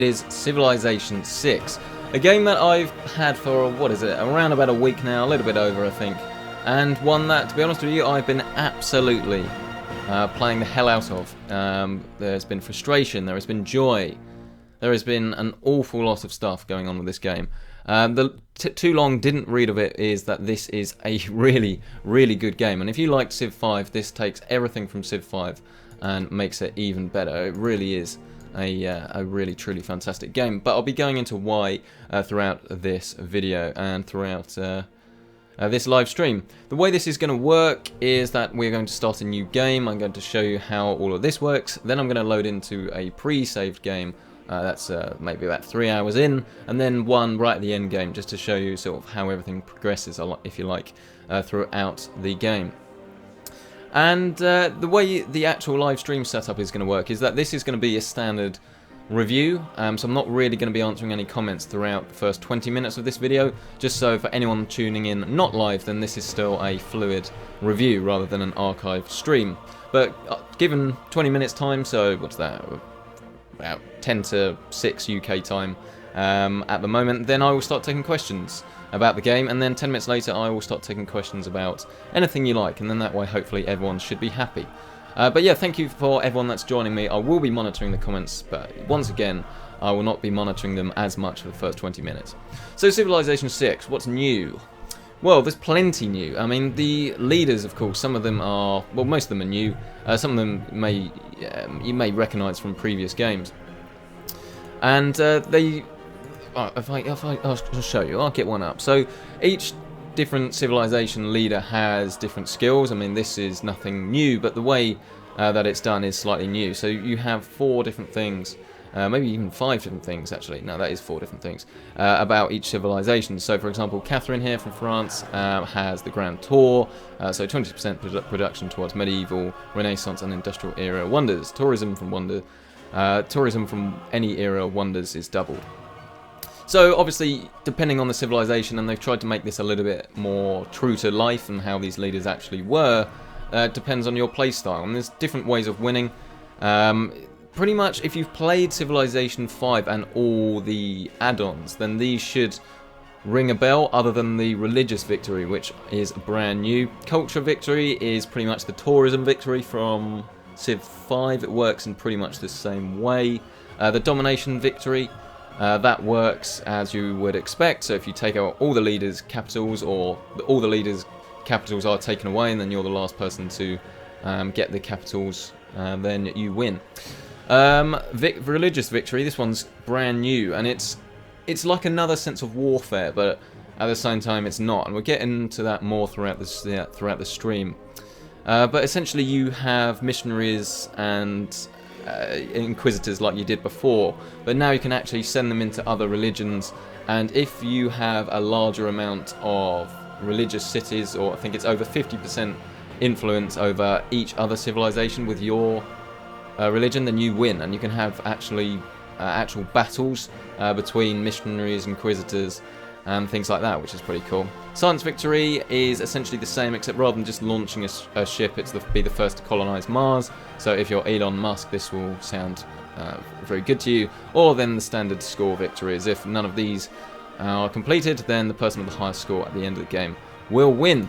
is Civilization 6, a game that I've had for, what is it, around about a week now, a little bit over I think, and one that, to be honest with you, I've been absolutely playing the hell out of. There's been frustration, there has been joy, there has been an awful lot of stuff going on with this game. The too long didn't read of it is that this is a really, really good game, and if you liked Civ 5, this takes everything from Civ 5 and makes it even better. It really is a really truly fantastic game, but I'll be going into why throughout this video and throughout this live stream. The way this is going to work is that we're going to start a new game. I'm going to show you how all of this works, then I'm going to load into a pre-saved game that's maybe about 3 hours in, and then one right at the end game just to show you sort of how everything progresses, if you like, throughout the game. And the way the actual live stream setup is going to work is that this is going to be a standard review, so I'm not really going to be answering any comments throughout the first 20 minutes of this video, just so for anyone tuning in not live, then this is still a fluid review rather than an archived stream. But given 20 minutes time, so what's that, about 10 to 6 UK time at the moment, then I will start taking questions about the game, and then 10 minutes later I will start taking questions about anything you like, and then that way hopefully everyone should be happy. But yeah, thank you for everyone that's joining me. I will be monitoring the comments, but once again I will not be monitoring them as much for the first 20 minutes. So Civilization 6, what's new? Well, there's plenty new. I mean, the leaders, of course, some of them are, well, most of them are new. Some of them you may recognise from previous games, and I'll show you. I'll get one up. So each different civilization leader has different skills. I mean, this is nothing new, but the way that it's done is slightly new. So you have 4 different things, maybe even 5 different things actually. No, that is 4 different things about each civilization. So for example, Catherine here from France has the Grand Tour, so 20% production towards medieval, Renaissance and industrial era wonders. Tourism from any era wonders is doubled. So obviously, depending on the civilization, and they've tried to make this a little bit more true to life and how these leaders actually were, depends on your playstyle. And there's different ways of winning. Pretty much, if you've played Civilization 5 and all the add-ons, then these should ring a bell, other than the religious victory, which is brand new. Culture victory is pretty much the tourism victory from Civ 5. It works in pretty much the same way. The domination victory, that works as you would expect. So if you take out all the leaders' capitals, or all the leaders' capitals are taken away, and then you're the last person to get the capitals, then you win. Religious victory, this one's brand new, and it's like another sense of warfare, but at the same time it's not, and we'll get into that more throughout the stream. But essentially you have missionaries and inquisitors like you did before, but now you can actually send them into other religions, and if you have a larger amount of religious cities, or I think it's over 50% influence over each other civilization with your religion, then you win, and you can have actual battles between missionaries, inquisitors, and things like that, which is pretty cool. Science victory is essentially the same, except rather than just launching a ship, it's be the first to colonize Mars. So if you're Elon Musk, this will sound very good to you. Or then the standard score victory is if none of these are completed, then the person with the highest score at the end of the game will win.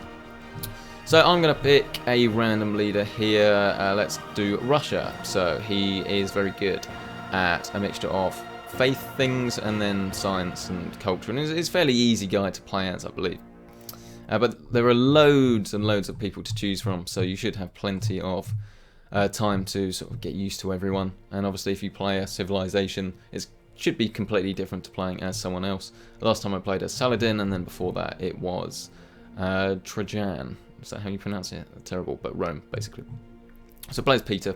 So I'm going to pick a random leader here. Let's do Russia. So he is very good at a mixture of faith things and then science and culture, and it's a fairly easy guy to play as, I believe. But there are loads and loads of people to choose from, so you should have plenty of time to sort of get used to everyone. And obviously if you play a civilization, it should be completely different to playing as someone else. The last time I played as Saladin, and then before that it was Trajan. Is that how you pronounce it? Terrible, but Rome, basically. So play as Peter.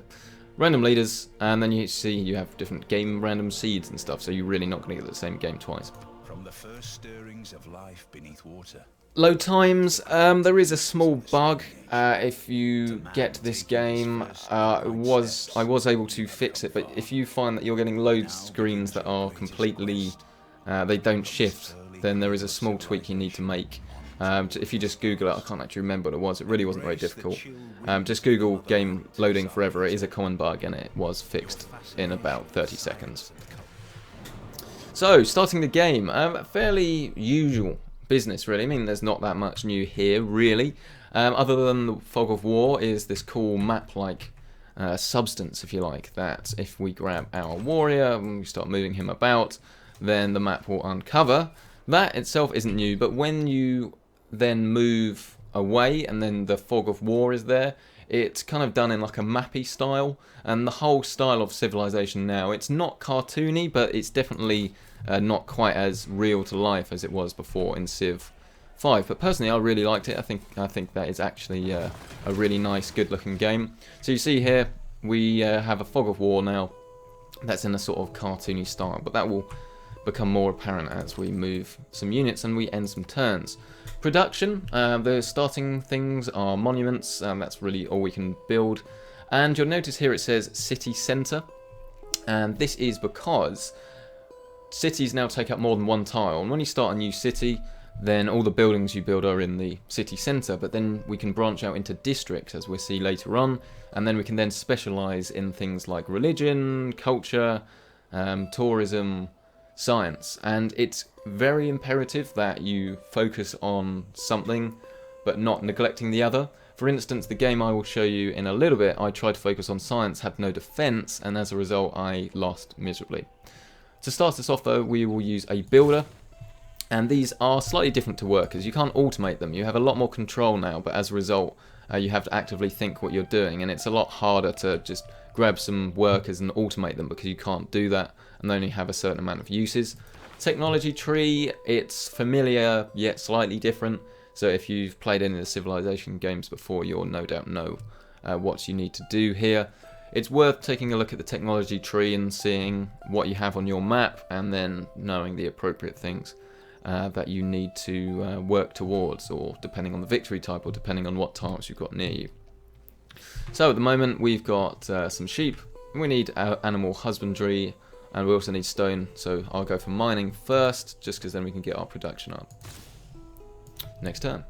Random leaders, and then you see you have different game random seeds and stuff, so you're really not going to get the same game twice. From the first stirrings of life beneath water. Load times, there is a small bug. If you get this game, I was able to fix it, but if you find that you're getting load screens that are completely, they don't shift, then there is a small tweak you need to make. If you just Google it, I can't actually remember what it was. It really wasn't very difficult. Just Google game loading forever. It is a common bug, and it was fixed in about 30 seconds. So, starting the game, fairly usual business really. I mean, there's not that much new here really. Other than the Fog of War is this cool map-like substance, if you like, that if we grab our warrior and we start moving him about, then the map will uncover. That itself isn't new, but when you then move away and then the Fog of War is there, it's kind of done in like a mappy style, and the whole style of Civilization now, it's not cartoony, but it's definitely not quite as real to life as it was before in Civ 5. But personally, I really liked it. I think that is actually a really nice, good-looking game. So you see here, we have a Fog of War now. That's in a sort of cartoony style, but that will become more apparent as we move some units and we end some turns. Production, the starting things are monuments, that's really all we can build. And you'll notice here it says city centre, and this is because cities now take up more than one tile, and when you start a new city, then all the buildings you build are in the city centre, but then we can branch out into districts, as we'll see later on, and then we can then specialise in things like religion, culture, tourism, science. And it's very imperative that you focus on something, but not neglecting the other. For instance, the game I will show you in a little bit, I tried to focus on science, had no defence, and as a result I lost miserably. To start us off though, we will use a builder. And these are slightly different to workers. You can't automate them. You have a lot more control now, but as a result, you have to actively think what you're doing, and it's a lot harder to just grab some workers and automate them because you can't do that and they only have a certain amount of uses. Technology tree, it's familiar yet slightly different. So if you've played any of the Civilization games before, you'll no doubt know what you need to do here. It's worth taking a look at the technology tree and seeing what you have on your map, and then knowing the appropriate things that you need to work towards, or depending on the victory type, or depending on what tiles you've got near you. So at the moment we've got some sheep, we need animal husbandry, and we also need stone, so I'll go for mining first, just because then we can get our production up. Next turn.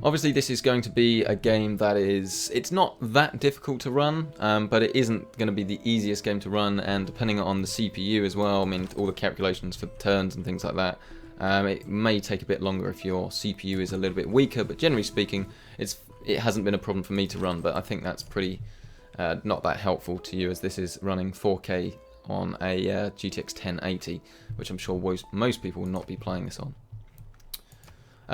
Obviously this is going to be a game that it's not that difficult to run, but it isn't going to be the easiest game to run, and depending on the CPU as well, I mean all the calculations for turns and things like that, it may take a bit longer if your CPU is a little bit weaker, but generally speaking it hasn't been a problem for me to run, but I think that's pretty not that helpful to you, as this is running 4K on a GTX 1080, which I'm sure most people will not be playing this on.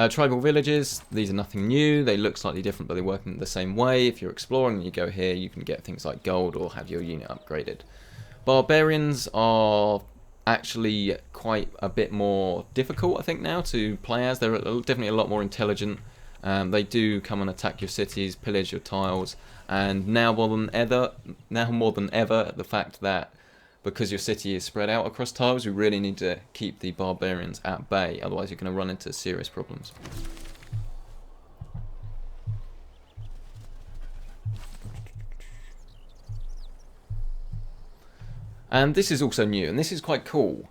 Tribal villages, these are nothing new, they look slightly different but they work in the same way. If you're exploring and you go here, you can get things like gold or have your unit upgraded. Barbarians are actually quite a bit more difficult, I think, now to play as. They're definitely a lot more intelligent. They do come and attack your cities, pillage your tiles, and now more than ever, the fact that because your city is spread out across tiles, you really need to keep the barbarians at bay, otherwise you're going to run into serious problems. And this is also new, and this is quite cool.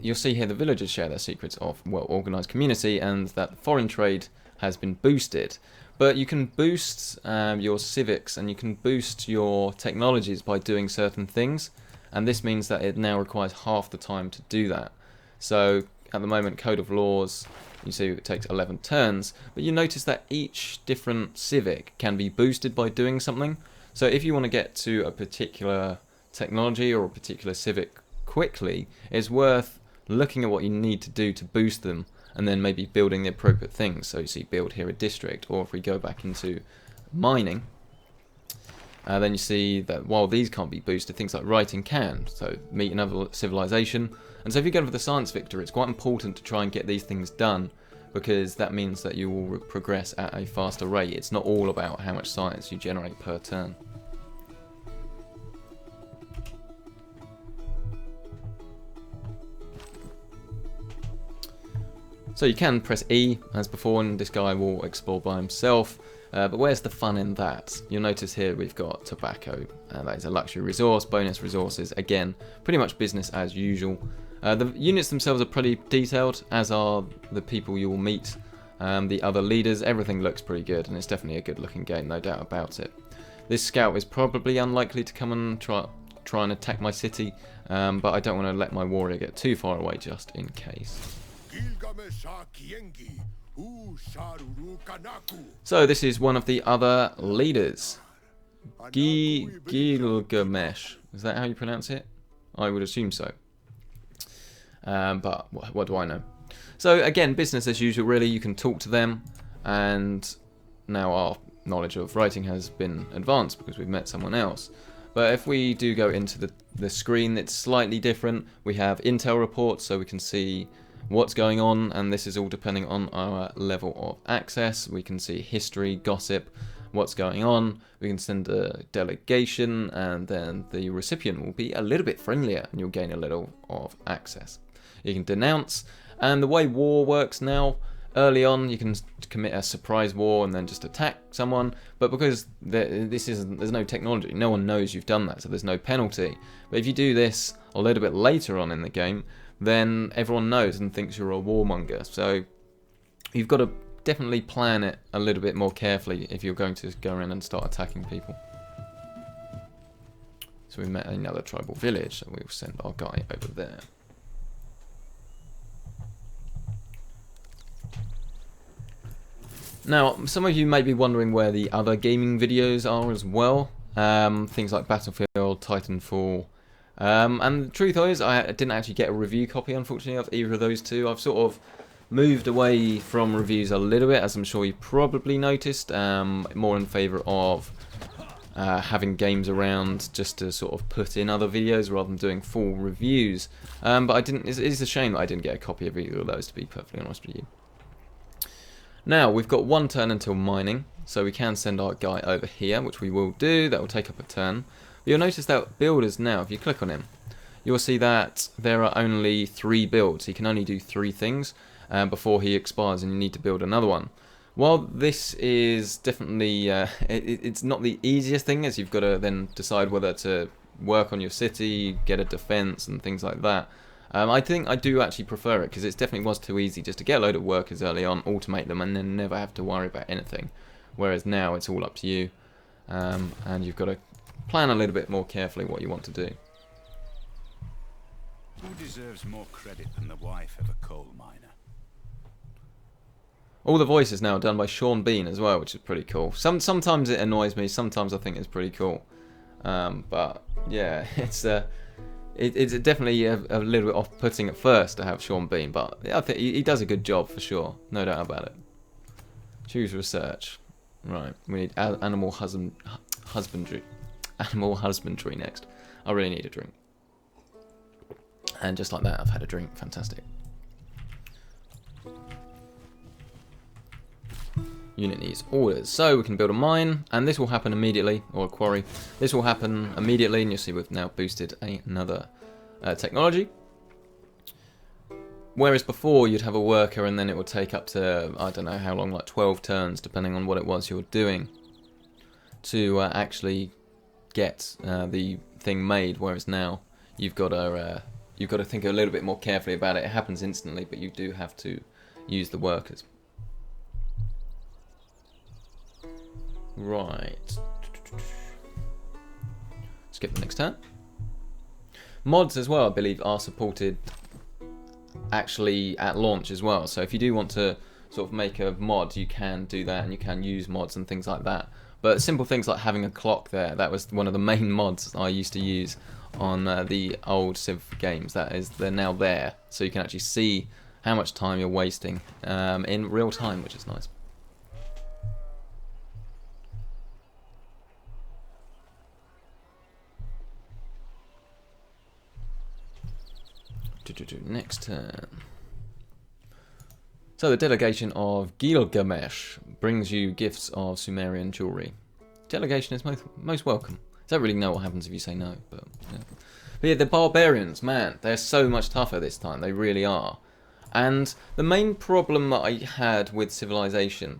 You'll see here the villagers share their secrets of well-organised community, and that foreign trade has been boosted. But you can boost your civics and you can boost your technologies by doing certain things, and this means that it now requires half the time to do that. So at the moment, Code of Laws, you see it takes 11 turns, but you notice that each different civic can be boosted by doing something. So if you want to get to a particular technology or a particular civic quickly, it's worth looking at what you need to do to boost them, and then maybe building the appropriate things. So you see build here a district, or if we go back into mining, then you see that while these can't be boosted, things like writing can, so meet another civilization. And so if you go for the science victor, it's quite important to try and get these things done, because that means that you will progress at a faster rate. It's not all about how much science you generate per turn. So you can press E as before, and this guy will explore by himself. But where's the fun in that? You'll notice here we've got tobacco. That is a luxury resource, bonus resources. Again, pretty much business as usual. The units themselves are pretty detailed, as are the people you will meet. The other leaders, everything looks pretty good, and it's definitely a good looking game, no doubt about it. This scout is probably unlikely to come and try and attack my city, but I don't want to let my warrior get too far away just in case. So this is one of the other leaders. Gilgamesh. Is that how you pronounce it? I would assume so. But what do I know? So again, business as usual really. You can talk to them, and now our knowledge of writing has been advanced because we've met someone else. But if we do go into the screen, it's slightly different. We have intel reports, so we can see what's going on, and this is all depending on our level of access. We can see history, gossip, what's going on. We can send a delegation, and then the recipient will be a little bit friendlier, and you'll gain a little of access. You can denounce, and the way war works now, early on you can commit a surprise war and then just attack someone, but because there's no technology, no one knows you've done that, so there's no penalty. But if you do this a little bit later on in the game, then everyone knows and thinks you're a warmonger. So you've got to definitely plan it a little bit more carefully if you're going to go around and start attacking people. So we met another tribal village, so we'll send our guy over there. Now, some of you may be wondering where the other gaming videos are as well. Things like Battlefield, Titanfall. And the truth is, I didn't actually get a review copy, unfortunately, of either of those two. I've sort of moved away from reviews a little bit, as I'm sure you probably noticed. More in favour of having games around just to sort of put in other videos rather than doing full reviews. But I didn't. It is a shame that I didn't get a copy of either of those, to be perfectly honest with you. Now, we've got one turn until mining, so we can send our guy over here, which we will do. That will take up a turn. But you'll notice that builders now, if you click on him, you'll see that there are only 3 builds. He can only do 3 things before he expires, and you need to build another one. While this is definitely, it's not the easiest thing, as you've got to then decide whether to work on your city, get a defense, and things like that. I think I do actually prefer it, because it definitely was too easy just to get a load of workers early on, automate them, and then never have to worry about anything. Whereas now it's all up to you, and you've got to plan a little bit more carefully what you want to do. Who deserves more credit than the wife of a coal miner? All the voices now are done by Sean Bean as well, which is pretty cool. Sometimes it annoys me, sometimes I think it's pretty cool. But yeah, it's definitely a little bit off-putting at first to have Sean Bean, but I think he does a good job for sure, no doubt about it. Choose research. Right, we need animal husbandry. Animal husbandry next. I really need a drink. And just like that, I've had a drink. Fantastic. Unit needs orders. So we can build a mine, and this will happen immediately, or a quarry. This will happen immediately, and you'll see we've now boosted another technology. Whereas before you'd have a worker, and then it would take up to, I don't know how long, like 12 turns, depending on what it was you were doing, to actually get the thing made. Whereas now you've got to think a little bit more carefully about it. It happens instantly, but you do have to use the workers. Right. Skip the next turn. Mods as well, I believe, are supported actually at launch as well. So if you do want to sort of make a mod, you can do that, and you can use mods and things like that. But simple things like having a clock there, that was one of the main mods I used to use on the old Civ games. That is, they're now there, so you can actually see how much time you're wasting in real time, which is nice. Next turn. So the delegation of Gilgamesh brings you gifts of Sumerian jewelry. Delegation is most welcome. Don't really know what happens if you say no, but yeah. But yeah, the barbarians, man, they're so much tougher this time. They really are. And the main problem that I had with Civilization,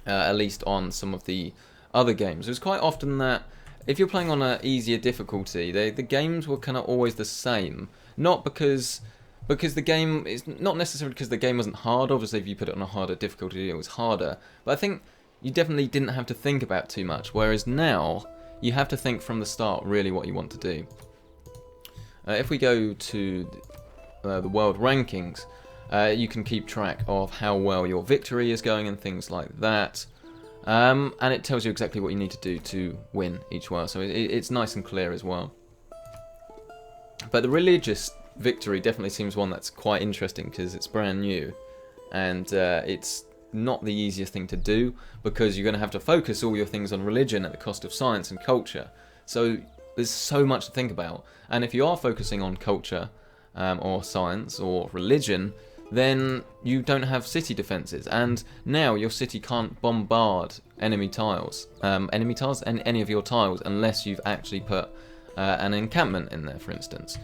at least on some of the other games, was quite often that if you're playing on an easier difficulty, the games were kind of always the same. Not because the game is not necessarily because the game wasn't hard. Obviously, if you put it on a harder difficulty, it was harder. But I think you definitely didn't have to think about too much. Whereas now, you have to think from the start really what you want to do. if we go to the world rankings, you can keep track of how well your victory is going and things like that. And it tells you exactly what you need to do to win each war, so it's nice and clear as well. But the religious victory definitely seems one that's quite interesting because it's brand new, and it's not the easiest thing to do because you're going to have to focus all your things on religion at the cost of science and culture. So there's so much to think about, and if you are focusing on culture or science or religion, then you don't have city defences, and now your city can't bombard enemy tiles, and any of your tiles, unless you've actually put an encampment in there, for instance.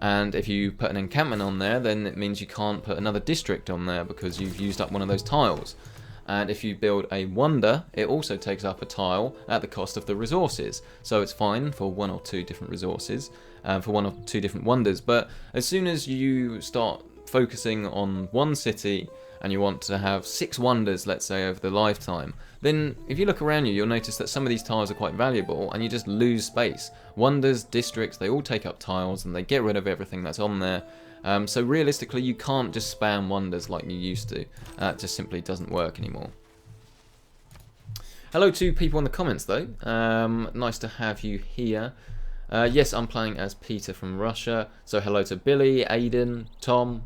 And if you put an encampment on there, then it means you can't put another district on there because you've used up one of those tiles. And if you build a wonder, it also takes up a tile at the cost of the resources. So it's fine for 1 or 2 different resources, for 1 or 2 different wonders. But as soon as you start focusing on one city and you want to have 6 wonders, let's say, over the lifetime, then if you look around you, you'll notice that some of these tiles are quite valuable and you just lose space. Wonders, districts, they all take up tiles and they get rid of everything that's on there. So realistically, you can't just spam wonders like you used to. It just simply doesn't work anymore. Hello to people in the comments though. Nice to have you here. Yes, I'm playing as Peter from Russia. So hello to Billy, Aiden, Tom,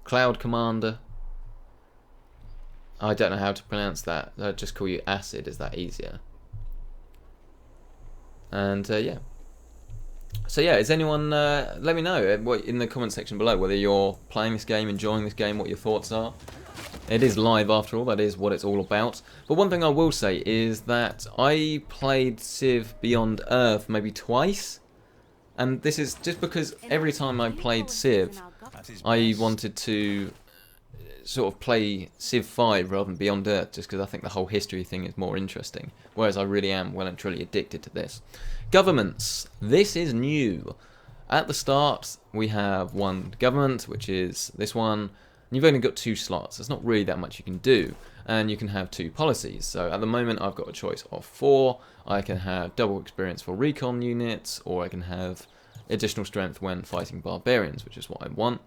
Cloud Commander. I don't know how to pronounce that. I'll just call you Acid, is that easier? And yeah. So yeah, is anyone, let me know in the comment section below whether you're playing this game, enjoying this game, what your thoughts are. It is live after all, that is what it's all about. But one thing I will say is that I played Civ Beyond Earth maybe twice. And this is just because every time I played Civ, I wanted to sort of play Civ 5 rather than Beyond Earth, just because I think the whole history thing is more interesting, whereas I really am well and truly addicted to this. Governments. This is new. At the start, we have one government, which is this one, and you've only got 2 slots. There's not really that much you can do, and you can have 2 policies. So at the moment, I've got a choice of 4. I can have double experience for recon units, or I can have additional strength when fighting barbarians, which is what I want.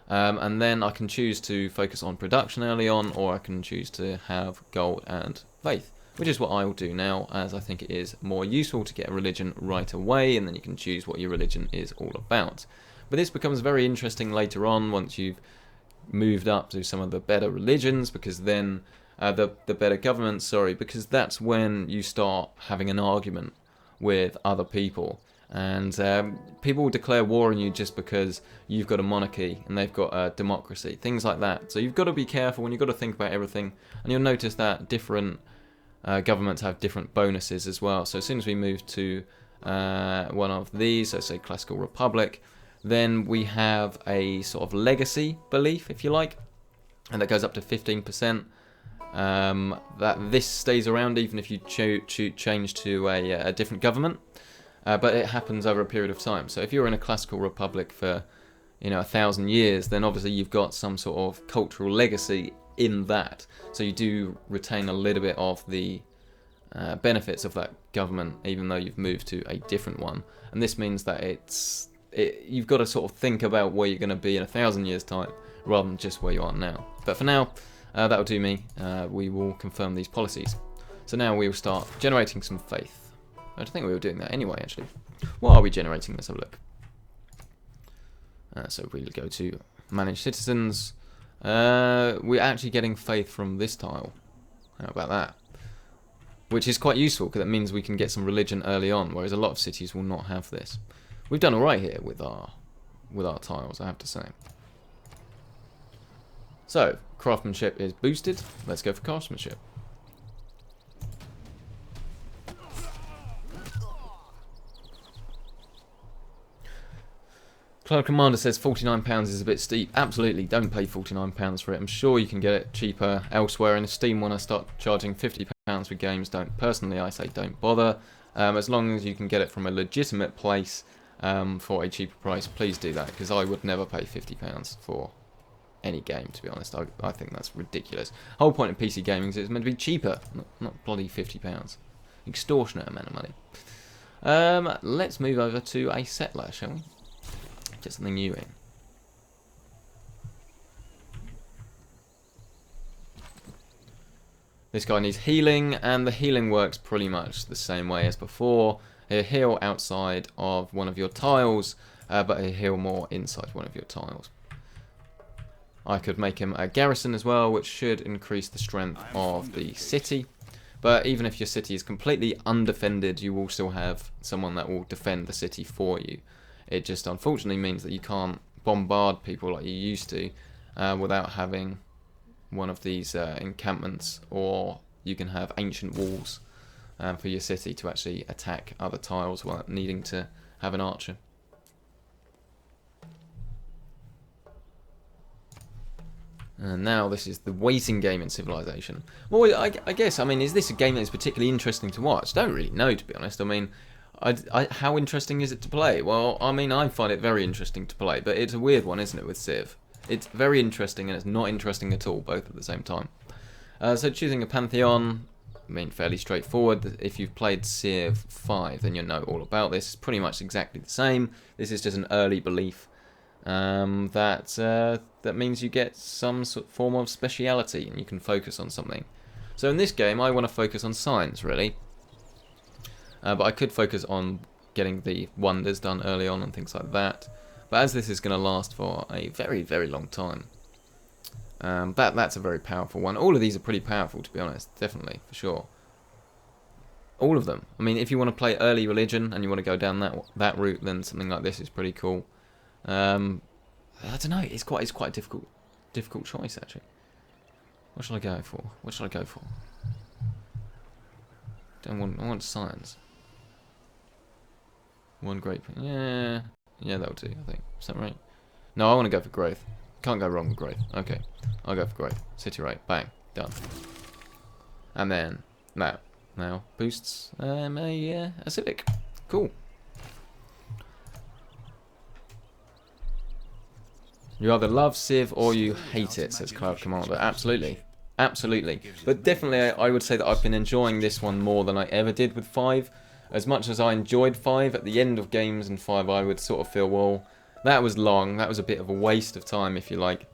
And then I can choose to focus on production early on, or I can choose to have gold and faith, which is what I will do now, as I think it is more useful to get a religion right away, and then you can choose what your religion is all about. But this becomes very interesting later on once you've moved up to some of the better religions, because then the better governments, sorry, because that's when you start having an argument with other people. And people will declare war on you just because you've got a monarchy and they've got a democracy, things like that. So you've got to be careful and you've got to think about everything. And you'll notice that different governments have different bonuses as well. So as soon as we move to one of these, so say Classical Republic, then we have a sort of legacy belief, if you like, and that goes up to 15%. That this stays around even if you change to a different government. But it happens over a period of time. So if you're in a classical republic for, 1,000 years, then obviously you've got some sort of cultural legacy in that. So you do retain a little bit of the benefits of that government, even though you've moved to a different one. And this means that you've got to sort of think about where you're going to be in 1,000 years' time, rather than just where you are now. But for now, that'll do me. We will confirm these policies. So now we will start generating some faith. I think we were doing that anyway, actually. What are we generating? Let's have a look. So if we go to Manage Citizens, we're actually getting faith from this tile. How about that? Which is quite useful, because that means we can get some religion early on, whereas a lot of cities will not have this. We've done alright here with our tiles, I have to say. So, craftsmanship is boosted. Let's go for craftsmanship. Cloud Commander says £49 is a bit steep. Absolutely, don't pay £49 for it. I'm sure you can get it cheaper elsewhere. And if Steam want to start charging £50 for games, personally, I say don't bother. As long as you can get it from a legitimate place for a cheaper price, please do that, because I would never pay £50 for any game, to be honest. I think that's ridiculous. The whole point of PC gaming is it's meant to be cheaper, not bloody £50. Extortionate amount of money. Let's move over to a settler, shall we? Get something new in. This guy needs healing, and the healing works pretty much the same way as before. He'll heal outside of one of your tiles, but he'll heal more inside one of your tiles. I could make him a garrison as well, which should increase the strength of the city. But even if your city is completely undefended, you will still have someone that will defend the city for you. It just unfortunately means that you can't bombard people like you used to without having one of these encampments, or you can have ancient walls for your city to actually attack other tiles without needing to have an archer. And now this is the waiting game in Civilization. Well, I guess, I mean, is this a game that's particularly interesting to watch? Don't really know, to be honest. I mean, how interesting is it to play? Well, I mean, I find it very interesting to play, but it's a weird one, isn't it, with Civ? It's very interesting and it's not interesting at all, both at the same time. So choosing a Pantheon, I mean, fairly straightforward. If you've played Civ 5, then you'll know all about this. It's pretty much exactly the same. This is just an early belief that means you get some sort of form of speciality and you can focus on something. So in this game, I want to focus on science, really. But I could focus on getting the wonders done early on and things like that. But as this is going to last for a very, very long time, that's a very powerful one. All of these are pretty powerful, to be honest. Definitely, for sure. All of them. I mean, if you want to play early religion and you want to go down that route, then something like this is pretty cool. I don't know. It's quite a difficult choice, actually. What shall I go for? What shall I go for? I want science. One great. Yeah, that'll do. I think. Is that right? No, I want to go for growth. Can't go wrong with growth. Okay, I'll go for growth. City rate. Bang. Done. And then now boosts a civic. Cool. You either love Civ or you hate it, says Cloud Commander. Absolutely. Absolutely. But definitely I would say that I've been enjoying this one more than I ever did with 5. As much as I enjoyed 5, at the end of games in 5 I would sort of feel, well, that was long, that was a bit of a waste of time if you like.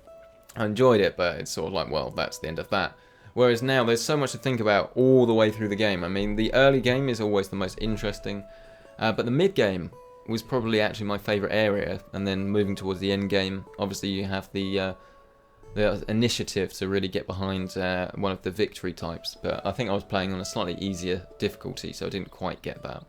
I enjoyed it, but it's sort of like, well, that's the end of that. Whereas now there's so much to think about all the way through the game. I mean, the early game is always the most interesting, but the mid game was probably actually my favourite area, and then moving towards the end game, obviously you have the initiative to really get behind one of the victory types, but I think I was playing on a slightly easier difficulty, so I didn't quite get that.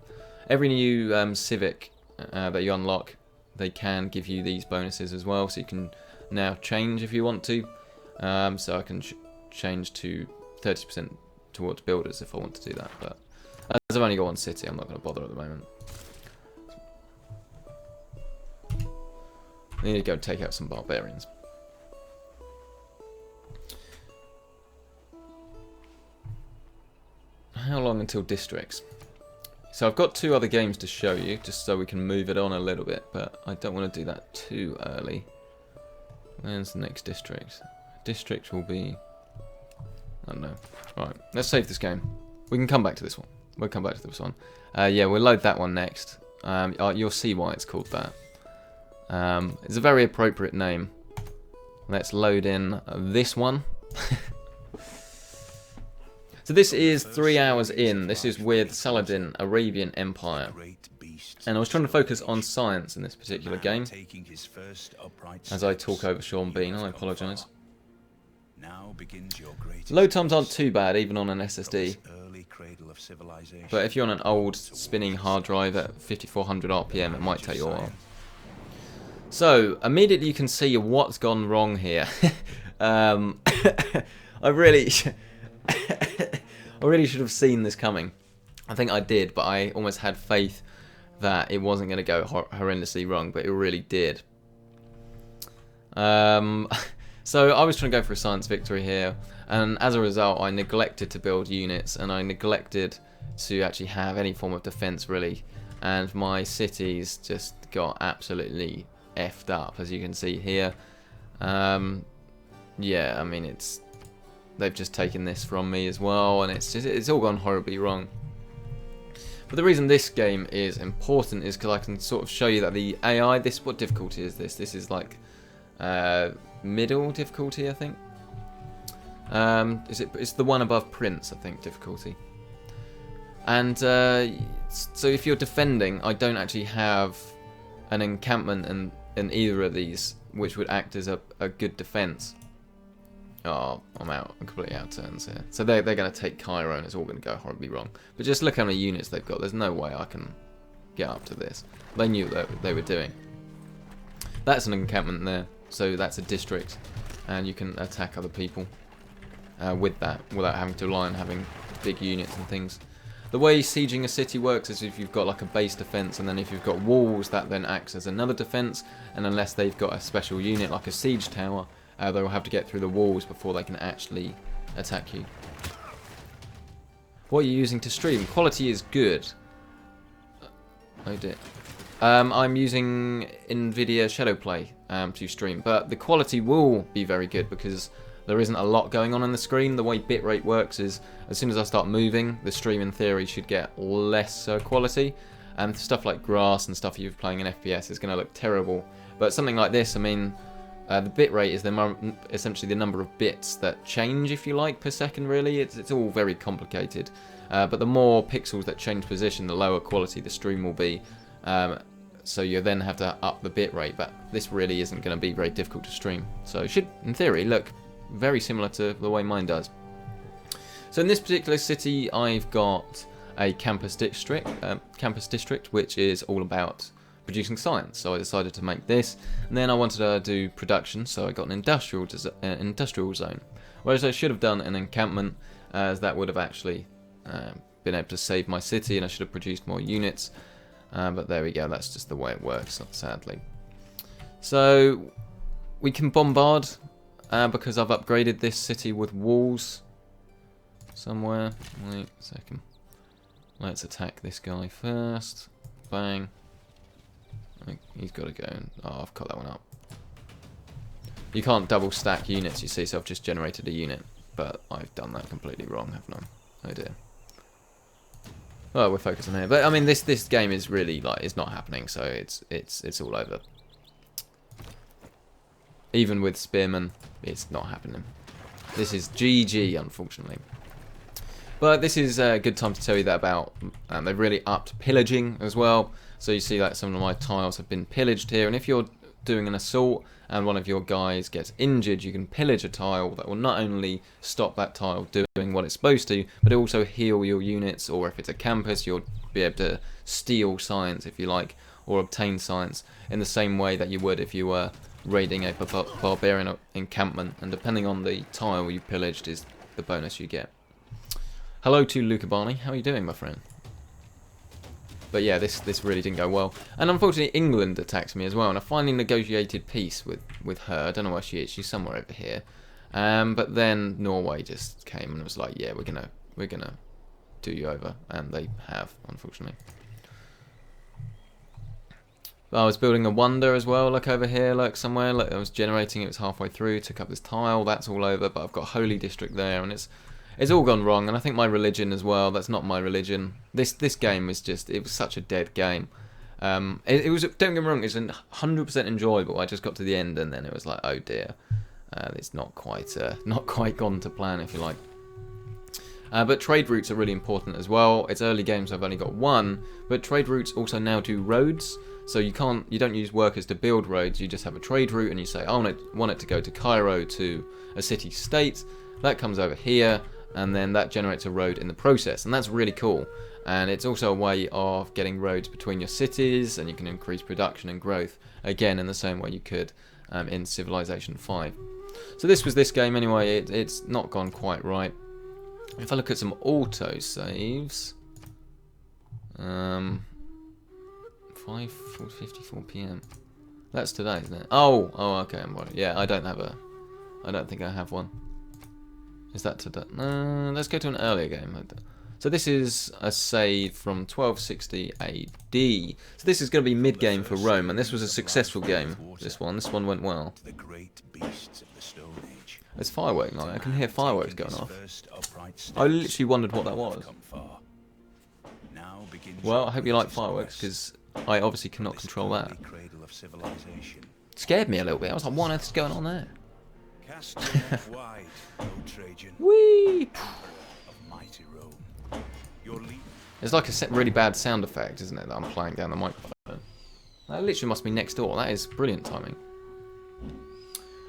Every new civic that you unlock, they can give you these bonuses as well, so you can now change if you want to. So I can change to 30% towards builders if I want to do that, but as I've only got one city, I'm not going to bother at the moment. I need to go take out some barbarians. How long until districts? So I've got 2 other games to show you, just so we can move it on a little bit, but I don't want to do that too early. Where's the next district? District will be... I don't know. Right, let's save this game. We can come back to this one. We'll come back to this one. Yeah, we'll load that one next. You'll see why it's called that. It's a very appropriate name. Let's load in this one. So this is 3 hours in. This is with Saladin, Arabian Empire. And I was trying to focus on science in this particular game. As I talk over Sean Bean, I apologise. Load times aren't too bad, even on an SSD. But if you're on an old spinning hard drive at 5400 RPM, it might take you a while. So, immediately you can see what's gone wrong here. I really should have seen this coming. I think I did, but I almost had faith that it wasn't going to go horrendously wrong, but it really did. So I was trying to go for a science victory here, and as a result I neglected to build units, and I neglected to actually have any form of defense really, and my cities just got absolutely effed up, as you can see here. Yeah, I mean, they've just taken this from me as well, and it's all gone horribly wrong. But the reason this game is important is because I can sort of show you that the AI, what difficulty is this? This is like middle difficulty, I think. It's the one above Prince, I think, difficulty. And so if you're defending, I don't actually have an encampment in either of these, which would act as a good defense. Oh, I'm completely out of turns here. So they're going to take Cairo, and it's all going to go horribly wrong. But just look how many units they've got. There's no way I can get up to this. They knew what they were doing. That's an encampment there, so that's a district, and you can attack other people with that without having to rely on having big units and things. The way sieging a city works is if you've got like a base defense, and then if you've got walls, that then acts as another defense, and unless they've got a special unit like a siege tower, they'll have to get through the walls before they can actually attack you. What are you using to stream? Quality is good. Oh dear. I'm using NVIDIA Shadowplay to stream, but the quality will be very good because there isn't a lot going on the screen. The way bitrate works is as soon as I start moving, the stream in theory should get less quality, and stuff like grass and stuff if you're playing in FPS is going to look terrible. But something like this, I mean, the bitrate is essentially the number of bits that change, if you like, per second, really. It's all very complicated. But the more pixels that change position, the lower quality the stream will be. So you then have to up the bitrate, but this really isn't going to be very difficult to stream. So it should, in theory, look very similar to the way mine does. So in this particular city, I've got a campus district, which is all about producing science. So I decided to make this, and then I wanted to do production, so I got an industrial zone. Whereas I should have done an encampment, as that would have actually been able to save my city, and I should have produced more units. But there we go, that's just the way it works, sadly. So we can bombard, because I've upgraded this city with walls somewhere. Wait a second. Let's attack this guy first. Bang. He's got to go. Oh, I've cut that one up. You can't double stack units, you see, so I've just generated a unit. But I've done that completely wrong, haven't I? Oh dear. Well, we're focusing here. But I mean, this game is really, like, it's not happening, so it's all over. Even with Spearmen, it's not happening. This is GG, unfortunately. But this is a good time to tell you that about, they've really upped pillaging as well. So you see that some of my tiles have been pillaged here, and if you're doing an assault and one of your guys gets injured, you can pillage a tile that will not only stop that tile doing what it's supposed to, but also heal your units, or if it's a campus, you'll be able to steal science, if you like, or obtain science in the same way that you would if you were raiding a barbarian encampment, and depending on the tile you pillaged is the bonus you get. Hello to Luca Barney, how are you doing, my friend? But yeah, this really didn't go well. And unfortunately, England attacked me as well, and I finally negotiated peace with her. I don't know where she is. She's somewhere over here. But then Norway just came and was like, yeah, we're gonna do you over, and they have, unfortunately. But I was building a wonder as well. Look over here, look somewhere. Look, I was generating. It was halfway through. Took up this tile. That's all over. But I've got Holy District there, and it's all gone wrong, and I think my religion as well. That's not my religion. This game was just, it was such a dead game. It was, don't get me wrong, it's 100% enjoyable. I just got to the end, and then it was like, oh dear, it's not quite gone to plan, if you like. But trade routes are really important as well. It's early games, I've only got one, but trade routes also now do roads. So you don't use workers to build roads. You just have a trade route, and you say, I want it to go to Cairo, to a city-state. That comes over here, and then that generates a road in the process, and that's really cool. And it's also a way of getting roads between your cities, and you can increase production and growth, again in the same way you could in Civilization 5. So this was this game anyway. It's not gone quite right. If I look at some auto saves, 5:54 PM. That's today, isn't it? Oh, okay. Yeah, I don't think I have one. Is that today? Let's go to an earlier game. So this is a save from 1260 AD. So this is going to be mid-game for Rome, and this was a successful game. This one went well. There's fireworks night. I can hear fireworks going off. I literally wondered what that was. Now begins Well, I hope you the like fireworks, because I obviously cannot this control that. early cradle of civilization. It scared me a little bit. I was like, what on earth is going on there? Cast your net wide, O Trajan, Whee! emperor of mighty Rome. Your lead It's like a really bad sound effect, isn't it, that I'm playing down the microphone. That literally must be next door. That is brilliant timing.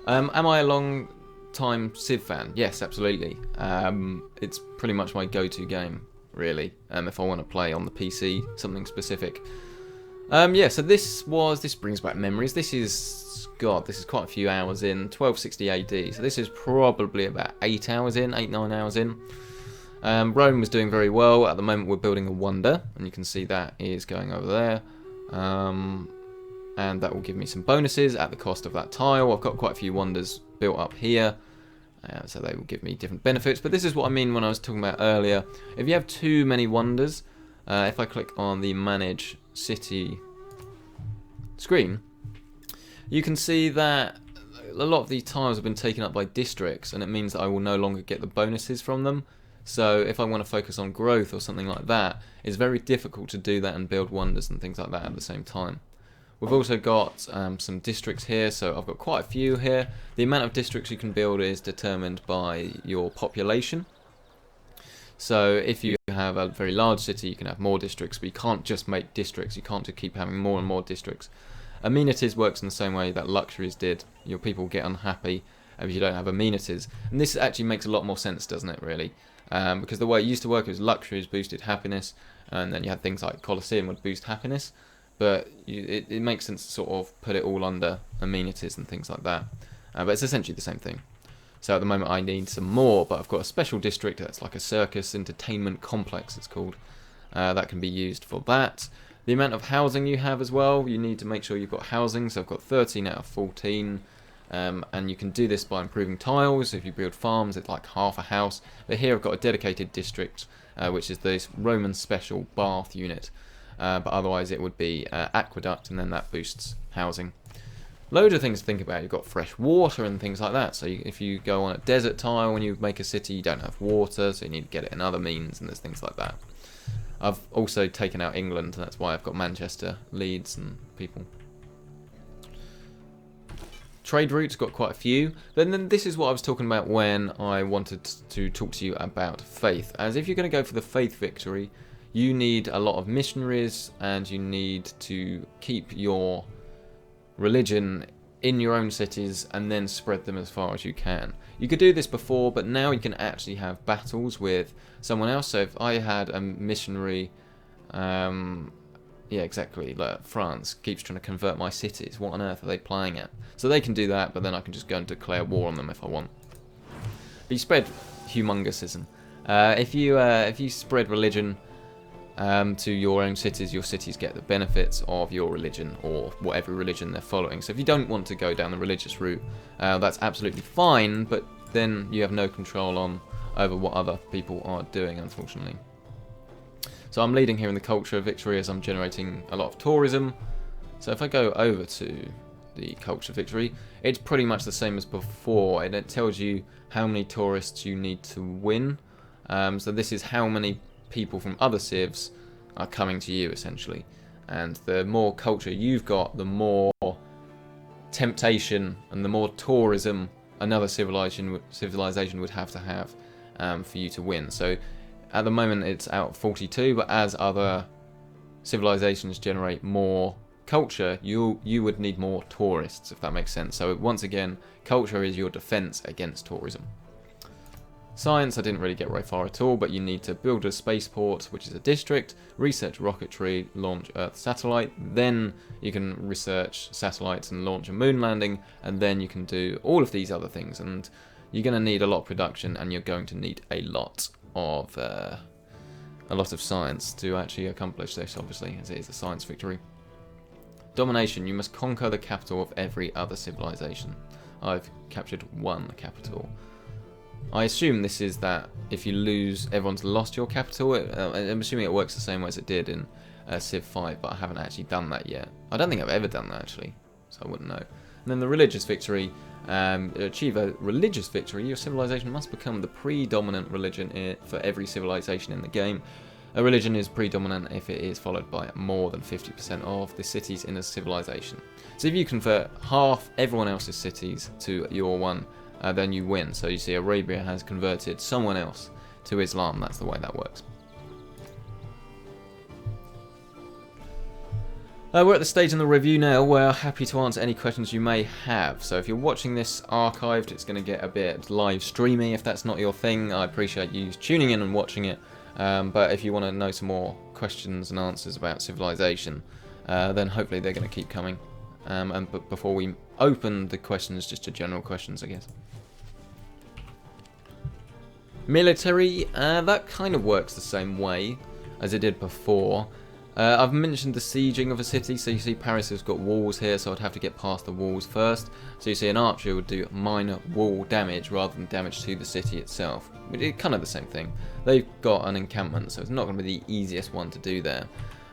Am I a long-time Civ fan? Yes, absolutely. It's pretty much my go-to game, really, if I want to play on the PC, something specific. Yeah, so this brings back memories. This is quite a few hours in, 1260 AD, so this is probably about 8 hours in, 8-9 hours in. Rome was doing very well. At the moment we're building a wonder, and you can see that is going over there. And that will give me some bonuses at the cost of that tile. I've got quite a few wonders built up here, so they will give me different benefits. But this is what I mean when I was talking about earlier. If you have too many wonders, if I click on the Manage City screen, you can see that a lot of these tiles have been taken up by districts, and it means that I will no longer get the bonuses from them. So if I want to focus on growth or something like that, it's very difficult to do that and build wonders and things like that at the same time. We've also got some districts here, so I've got quite a few here. The amount of districts you can build is determined by your population. So if you have a very large city, you can have more districts, but you can't just make districts. You can't just keep having more and more districts. Amenities works in the same way that luxuries did. Your people get unhappy if you don't have amenities. And this actually makes a lot more sense, doesn't it, really? Because the way it used to work was luxuries boosted happiness, and then you had things like Colosseum would boost happiness. But it makes sense to sort of put it all under amenities and things like that. But it's essentially the same thing. So at the moment I need some more, but I've got a special district that's like a circus entertainment complex, it's called. That can be used for that. The amount of housing you have as well, you need to make sure you've got housing. So I've got 13 out of 14. And you can do this by improving tiles. If you build farms, it's like half a house. But here I've got a dedicated district, which is this Roman special bath unit. But otherwise it would be aqueduct, and then that boosts housing. Loads of things to think about. You've got fresh water and things like that. So if you go on a desert tile when you make a city, you don't have water, so you need to get it in other means, and there's things like that. I've also taken out England, and that's why I've got Manchester, Leeds, and people. Trade routes, got quite a few. But then this is what I was talking about when I wanted to talk to you about faith. As if you're going to go for the faith victory, you need a lot of missionaries, and you need to keep your religion in your own cities and then spread them as far as you can. You could do this before, but now you can actually have battles with someone else. So if I had a missionary, yeah, exactly, like France keeps trying to convert my cities, what on earth are they playing at? So they can do that, but then I can just go and declare war on them if I want. But you spread humongous-ism. If you spread religion to your own cities, your cities get the benefits of your religion, or whatever religion they're following. So if you don't want to go down the religious route, that's absolutely fine, but then you have no control over what other people are doing, unfortunately. So I'm leading here in the culture victory as I'm generating a lot of tourism. So if I go over to the culture victory, it's pretty much the same as before, and it tells you how many tourists you need to win. So this is how many people from other civs are coming to you, essentially. And the more culture you've got, the more temptation and the more tourism another civilization would have to have for you to win. So at the moment it's out 42, but as other civilizations generate more culture, you would need more tourists, if that makes sense. So once again, culture is your defense against tourism. Science, I didn't really get very far at all, but you need to build a spaceport, which is a district, research rocketry, launch Earth satellite, then you can research satellites and launch a moon landing, and then you can do all of these other things. And you're going to need a lot of production, and you're going to need a lot of science to actually accomplish this, obviously, as it is a science victory. Domination, you must conquer the capital of every other civilization. I've captured one capital. I assume this is that if you lose, everyone's lost your capital. I'm assuming it works the same way as it did in Civ 5, but I haven't actually done that yet. I don't think I've ever done that, actually, so I wouldn't know. And then the religious victory. To achieve a religious victory, your civilization must become the predominant religion for every civilization in the game. A religion is predominant if it is followed by more than 50% of the cities in a civilization. So if you convert half everyone else's cities to your one, then you win. So you see Arabia has converted someone else to Islam. That's the way that works. We're at the stage in the review now where we're happy to answer any questions you may have. So if you're watching this archived, it's going to get a bit live streamy. If that's not your thing, I appreciate you tuning in and watching it. But if you want to know some more questions and answers about civilization, then hopefully they're going to keep coming. But before we open the questions, just to general questions, I guess. Military, that kind of works the same way as it did before. I've mentioned the sieging of a city, so you see Paris has got walls here, so I'd have to get past the walls first. So you see an archer would do minor wall damage rather than damage to the city itself. It's kind of the same thing. They've got an encampment, so it's not going to be the easiest one to do there.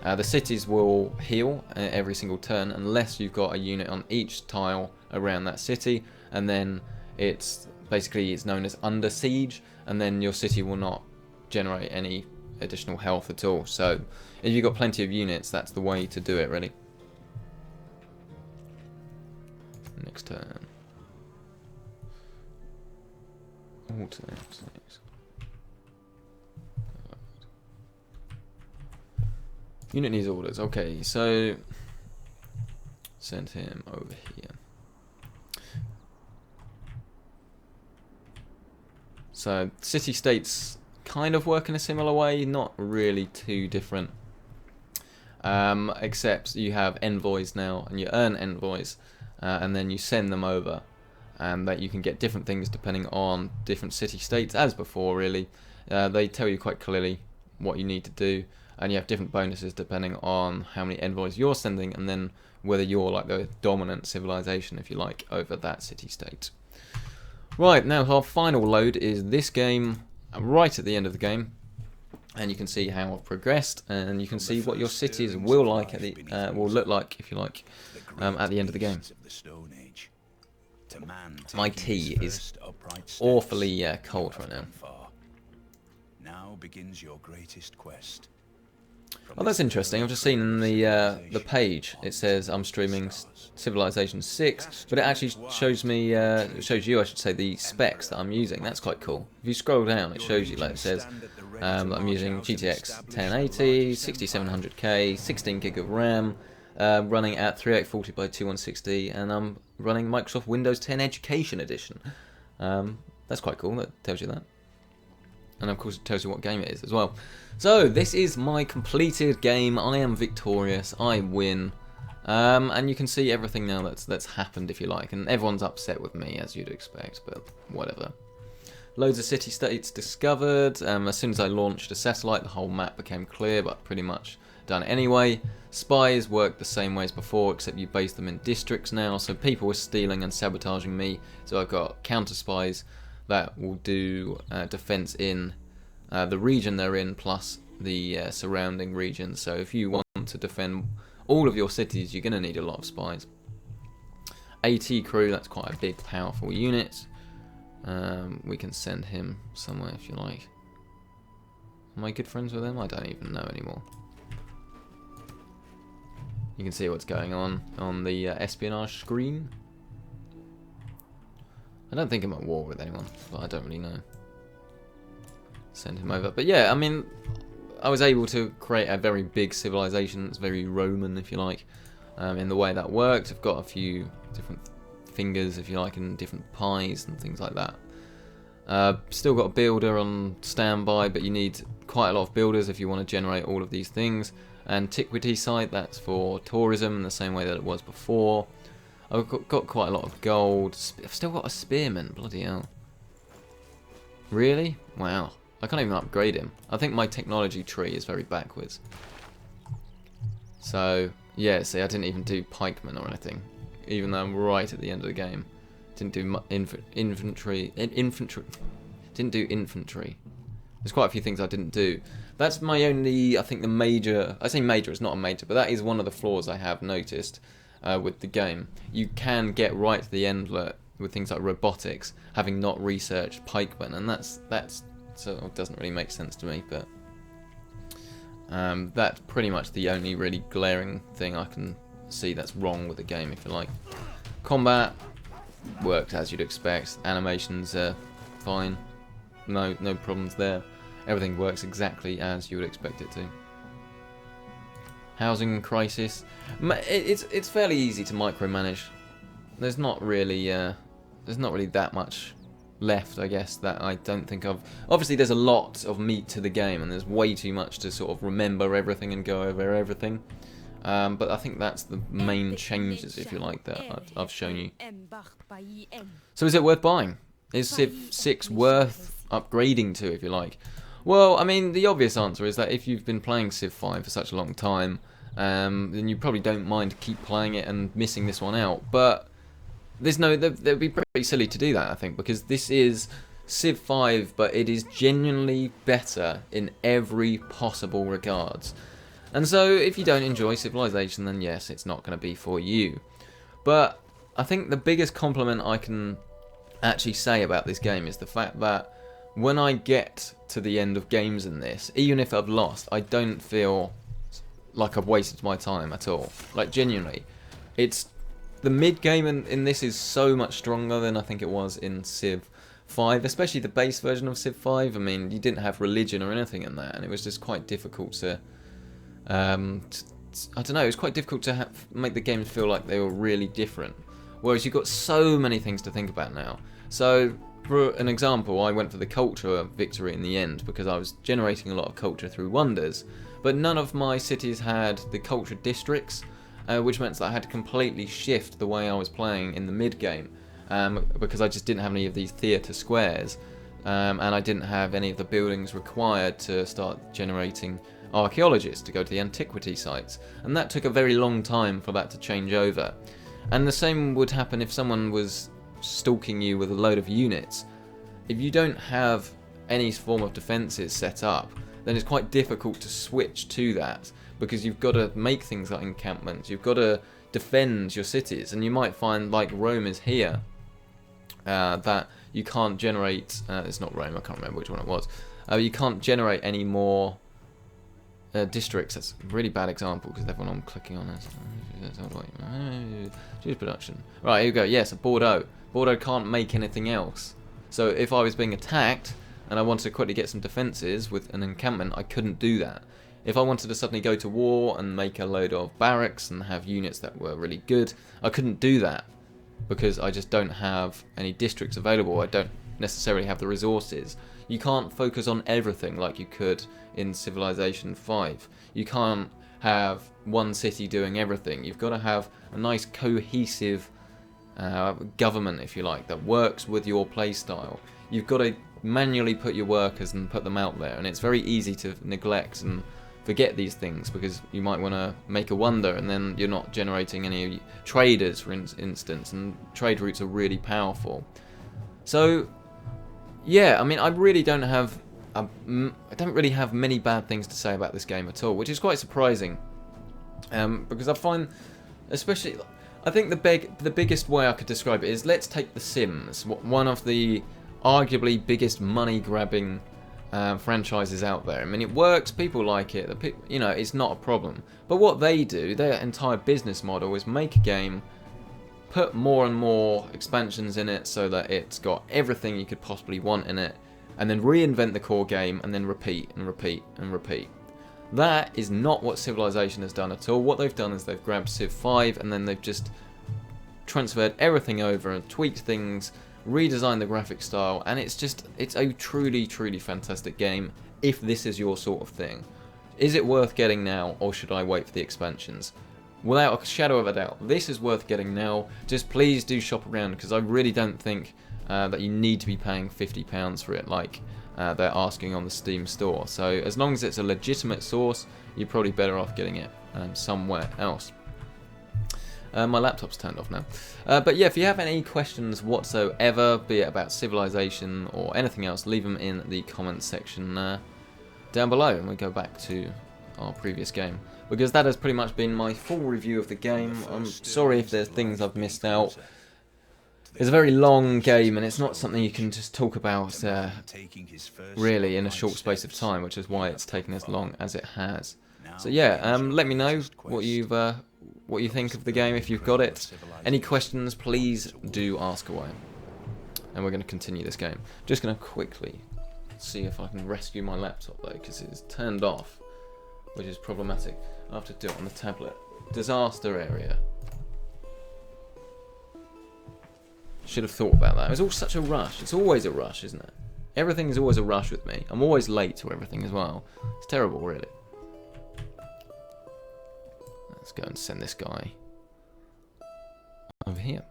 The cities will heal every single turn unless you've got a unit on each tile around that city, and then it's known as under siege, and then your city will not generate any additional health at all. So if you've got plenty of units, that's the way to do it, really. Next turn. Alternate. Unit needs orders. Okay, so send him over here. So city-states kind of work in a similar way, not really too different. Except you have envoys now, and you earn envoys, and then you send them over, and that you can get different things depending on different city-states, as before, really. They tell you quite clearly what you need to do, and you have different bonuses depending on how many envoys you're sending, and then whether you're like the dominant civilization, if you like, over that city-state. Right, now our final load is this game, right at the end of the game, and you can see how I've progressed, and you can see what your cities will like at the will look like, if you like, at the end of the game. My tea is awfully cold right now. Now begins your greatest quest. Oh, that's interesting. I've just seen in the page it says I'm streaming Civilization 6, but it actually shows me, shows you, I should say, the specs that I'm using. That's quite cool. If you scroll down, it shows you, like it says, that I'm using GTX 1080, 6700K, 16 gig of RAM, running at 3840 by 2160, and I'm running Microsoft Windows 10 Education Edition. That's quite cool. That tells you that. And of course it tells you what game it is as well. So this is my completed game. I am victorious. I win. And you can see everything now that's happened, if you like. And everyone's upset with me, as you'd expect, but whatever. Loads of city-states discovered. As soon as I launched a satellite, the whole map became clear, but pretty much done anyway. Spies work the same way as before, except you base them in districts now. So people were stealing and sabotaging me. So I've got counter-spies that will do defense in the region they're in, plus the surrounding regions. So if you want to defend all of your cities, you're going to need a lot of spies. AT crew, that's quite a big, powerful unit. We can send him somewhere if you like. Am I good friends with him? I don't even know anymore. You can see what's going on the espionage screen. I don't think I'm at war with anyone, but I don't really know. Send him over. But yeah, I mean, I was able to create a very big civilization. It's very Roman, if you like, in the way that worked. I've got a few different fingers, if you like, and different pies and things like that. Still got a builder on standby, but you need quite a lot of builders if you want to generate all of these things. Antiquity site, that's for tourism in the same way that it was before. I've got quite a lot of gold. I've still got a spearman, bloody hell. Really? Wow. I can't even upgrade him. I think my technology tree is very backwards. So, yeah, see, I didn't even do pikemen or anything. Even though I'm right at the end of the game. Didn't do infantry. Didn't do infantry. There's quite a few things I didn't do. That's my only, I think, the major... I say major, it's not a major, but that is one of the flaws I have noticed with the game. You can get right to the end with things like robotics, having not researched pikemen, and that's sort of doesn't really make sense to me, but That's pretty much the only really glaring thing I can see that's wrong with the game, if you like. Combat works as you'd expect. Animations are fine. No problems there. Everything works exactly as you would expect it to. Housing crisis. It's fairly easy to micromanage. There's not really that much left, I guess, that I don't think of. Obviously, there's a lot of meat to the game, and there's way too much to sort of remember everything and go over everything. But I think that's the main changes, if you like, that I've shown you. So is it worth buying? Is Civ 6 worth upgrading to, if you like? Well, I mean, the obvious answer is that if you've been playing Civ 5 for such a long time, then you probably don't mind keep playing it and missing this one out. But that'd be pretty silly to do that, I think, because this is Civ 5, but it is genuinely better in every possible regards. And so, if you don't enjoy Civilization, then yes, it's not going to be for you. But I think the biggest compliment I can actually say about this game is the fact that when I get to the end of games in this, even if I've lost, I don't feel like I've wasted my time at all. Like, genuinely. The mid-game in this is so much stronger than I think it was in Civ 5, especially the base version of Civ 5. I mean, you didn't have religion or anything in that, and it was just quite difficult to... I don't know, it was quite difficult to make the games feel like they were really different. Whereas you've got so many things to think about now. So, for an example, I went for the culture victory in the end because I was generating a lot of culture through wonders, but none of my cities had the culture districts, which meant that I had to completely shift the way I was playing in the mid-game, because I just didn't have any of these theatre squares, and I didn't have any of the buildings required to start generating archaeologists to go to the antiquity sites, and that took a very long time for that to change over. And the same would happen if someone was stalking you with a load of units. If you don't have any form of defences set up, then it's quite difficult to switch to that, because you've got to make things like encampments, you've got to defend your cities, and you might find, like Rome is here, that you can't generate, it's not Rome, I can't remember which one it was, you can't generate any more districts. That's a really bad example because everyone I'm clicking on is choose production. Right, here we go. Yes, Bordeaux. Bordeaux can't make anything else. So if I was being attacked and I wanted to quickly get some defences with an encampment, I couldn't do that. If I wanted to suddenly go to war and make a load of barracks and have units that were really good, I couldn't do that because I just don't have any districts available. I don't necessarily have the resources. You can't focus on everything like you could in Civilization 5. You can't have one city doing everything. You've got to have a nice cohesive government, if you like, that works with your playstyle. You've got to manually put your workers and put them out there, and it's very easy to neglect and forget these things because you might want to make a wonder and then you're not generating any traders, for instance, and trade routes are really powerful. So yeah, I mean, I really don't have many bad things to say about this game at all, which is quite surprising, because I find, especially, I think the biggest way I could describe it is, let's take The Sims, one of the arguably biggest money-grabbing franchises out there. I mean, it works, people like it, you know, it's not a problem. But what they do, their entire business model is make a game, put more and more expansions in it so that it's got everything you could possibly want in it, and then reinvent the core game and then repeat and repeat and repeat. That is not what Civilization has done at all. What they've done is they've grabbed Civ 5 and then they've just transferred everything over and tweaked things, redesigned the graphic style, and it's a truly, truly fantastic game if this is your sort of thing. Is it worth getting now, or should I wait for the expansions? Without a shadow of a doubt, this is worth getting now. Just please do shop around, because I really don't think that you need to be paying £50 for it like they're asking on the Steam store. So as long as it's a legitimate source, you're probably better off getting it somewhere else. My laptop's turned off now. But yeah, if you have any questions whatsoever, be it about Civilization or anything else, leave them in the comments section down below, and we go back to our previous game, because that has pretty much been my full review of the game. I'm sorry if there's things I've missed out. it's a very long game, and it's not something you can just talk about really in a short space of time, which is why it's taken as long as it has. So yeah, let me know what you think of the game if you've got it. Any questions, please do ask away. And we're going to continue this game. Just going to quickly see if I can rescue my laptop though, because it's turned off, which is problematic. I have to do it on the tablet. Disaster area. Should have thought about that. It was all such a rush. It's always a rush, isn't it? Everything is always a rush with me. I'm always late to everything as well. It's terrible, really. Let's go and send this guy over here.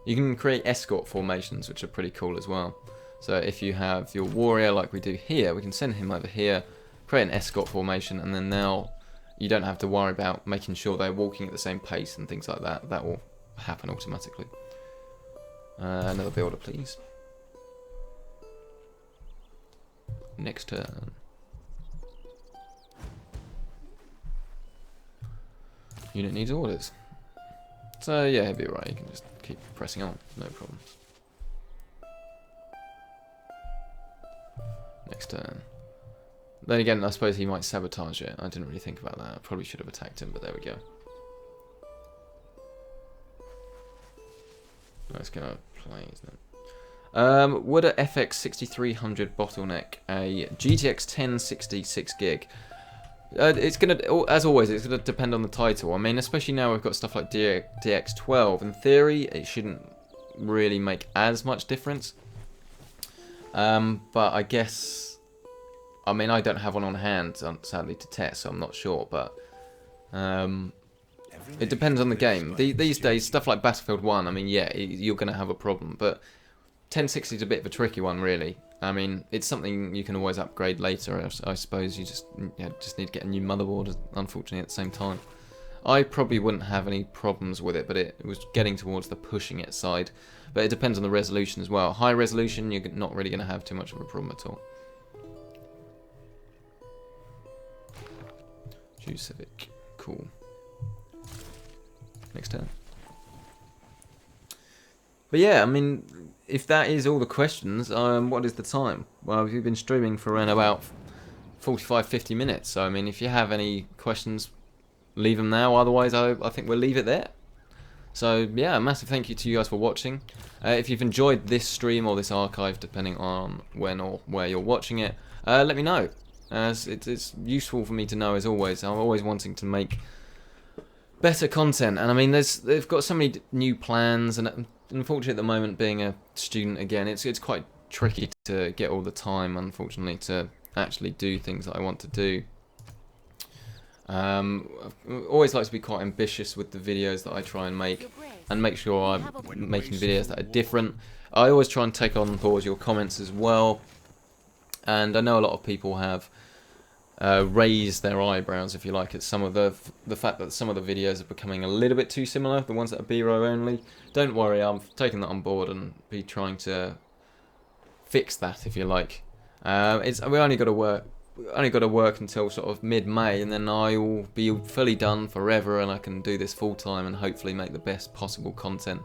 You can create escort formations, which are pretty cool as well. So if you have your warrior like we do here, we can send him over here, create an escort formation, and then now you don't have to worry about making sure they're walking at the same pace and things like that. That will happen automatically. Another builder, please. Next turn. Unit needs orders. So yeah, he'll be right. You can just keep pressing on, no problem. Next turn. Then again, I suppose he might sabotage it. I didn't really think about that. I probably should have attacked him, but there we go. Let's go play, isn't it? Would a FX 6300 bottleneck a GTX 1060 6GB? It's gonna, as always, it's gonna depend on the title. I mean, especially now we've got stuff like DX12. In theory, it shouldn't really make as much difference. But I guess, I mean, I don't have one on hand, sadly, to test, so I'm not sure. But it depends on the game. These days, stuff like Battlefield 1, I mean, yeah, you're gonna have a problem. But 1060 is a bit of a tricky one, really. I mean, it's something you can always upgrade later. I suppose you just need to get a new motherboard, unfortunately, at the same time. I probably wouldn't have any problems with it, but it was getting towards the pushing it side. But it depends on the resolution as well. High resolution, you're not really going to have too much of a problem at all. Choose Civic. Cool. Next turn. But yeah, I mean, if that is all the questions, what is the time? Well, we've been streaming for around about 45-50 minutes. So, I mean, if you have any questions, leave them now. Otherwise, I think we'll leave it there. So, yeah, a massive thank you to you guys for watching. If you've enjoyed this stream or this archive, depending on when or where you're watching it, let me know. It's useful for me to know, as always. I'm always wanting to make better content. And, I mean, they've got so many new plans, and unfortunately at the moment, being a student again, it's quite tricky to get all the time, unfortunately, to actually do things that I want to do. I always like to be quite ambitious with the videos that I try and make sure I'm making videos that are different. I always try and take on board your comments as well, and I know a lot of people have raised their eyebrows, if you like, at some of the fact that some of the videos are becoming a little bit too similar, the ones that are B-roll only. Don't worry, I'm taking that on board and be trying to fix that, if you like. We only got to work until sort of mid-May, and then I will be fully done forever, and I can do this full-time and hopefully make the best possible content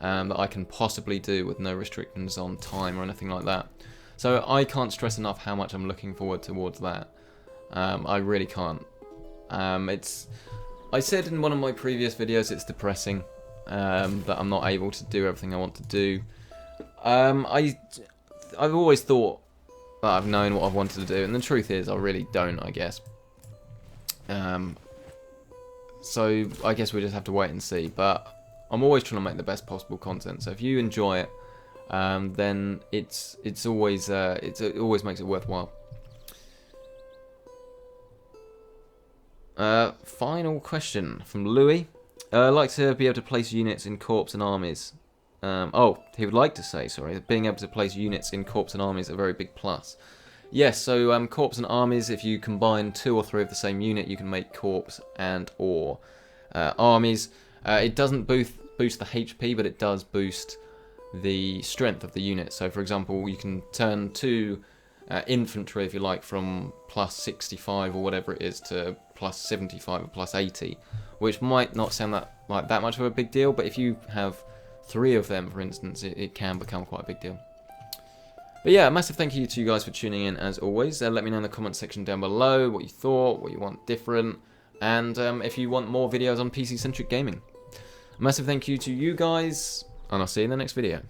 that I can possibly do with no restrictions on time or anything like that. So I can't stress enough how much I'm looking forward towards that. I really can't. I said in one of my previous videos it's depressing that I'm not able to do everything I want to do. I've always thought that I've known what I've wanted to do, and the truth is I really don't, I guess. So I guess we just have to wait and see, but I'm always trying to make the best possible content, so if you enjoy it, then it always makes it worthwhile. Final question from Louis. I'd like to be able to place units in corps and armies. He would like to say, sorry, being able to place units in corps and armies is a very big plus. Yes, so corps and armies, if you combine 2 or 3 of the same unit, you can make corps and or armies. It doesn't boost the HP, but it does boost the strength of the unit. So, for example, you can turn 2 infantry, if you like, from plus 65 or whatever it is to plus 75 or plus 80, which might not sound that like that much of a big deal, but if you have 3 of them, for instance, it can become quite a big deal. But yeah, a massive thank you to you guys for tuning in as always. Let me know in the comment section down below what you thought, what you want different, and if you want more videos on PC Centric gaming. A massive thank you to you guys, and I'll see you in the next video.